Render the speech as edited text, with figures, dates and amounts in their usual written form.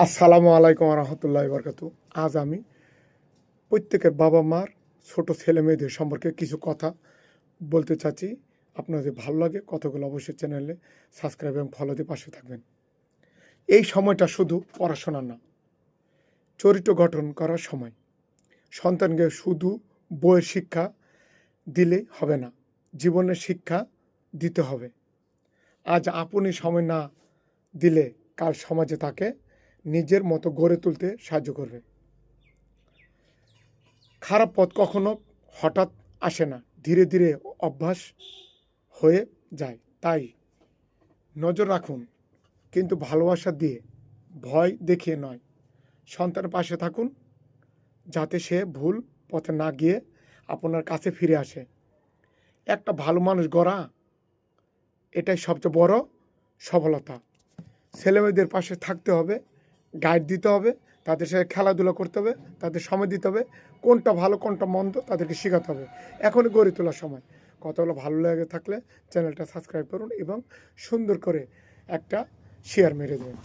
আসসালামু আলাইকুম রহমতুল্লাহ বরকাতু। আজ আমি প্রত্যেকের বাবা মার ছোট ছেলে মেয়েদের সম্পর্কে কিছু কথা বলতে চাচ্ছি। আপনাদের ভালো লাগে কথাগুলো অবশ্যই চ্যানেলে সাবস্ক্রাইব এবং ফলো দিয়ে পাশে থাকবেন। এই সময়টা শুধু পড়াশোনা না, চরিত্র গঠন করার সময়। সন্তানকে শুধু বইয়ের শিক্ষা দিলেই হবে না, জীবনের শিক্ষা দিতে হবে। আজ আপনি সময় না দিলে কাল সমাজে তাকে নিজের মতো গড়ে তুলতে সাহায্য করবে। খারাপ পথ কখনো হঠাৎ আসে না, ধীরে ধীরে অভ্যাস হয়ে যায়। তাই নজর রাখুন, কিন্তু ভালোবাসা দিয়ে, ভয় দেখিয়ে নয়। সন্তানের পাশে থাকুন, যাতে সে ভুল পথে না গিয়ে আপনার কাছে ফিরে আসে। একটা ভালো মানুষ গড়া, এটাই সবচেয়ে বড় সফলতা। ছেলেমেয়েদের পাশে থাকতে হবে, গাইড দিতে হবে, তাদের সাথে খেলাধুলা করতে হবে, তাদের সময় দিতে হবে, কোনটা ভালো কোনটা মন্দ তাদেরকে শেখাতে হবে। এখনই গড়ে তোলার সময়। কথাগুলো ভালো লেগে থাকলে চ্যানেলটা সাবস্ক্রাইব করুন এবং সুন্দর করে একটা শেয়ার মেরে দেবেন।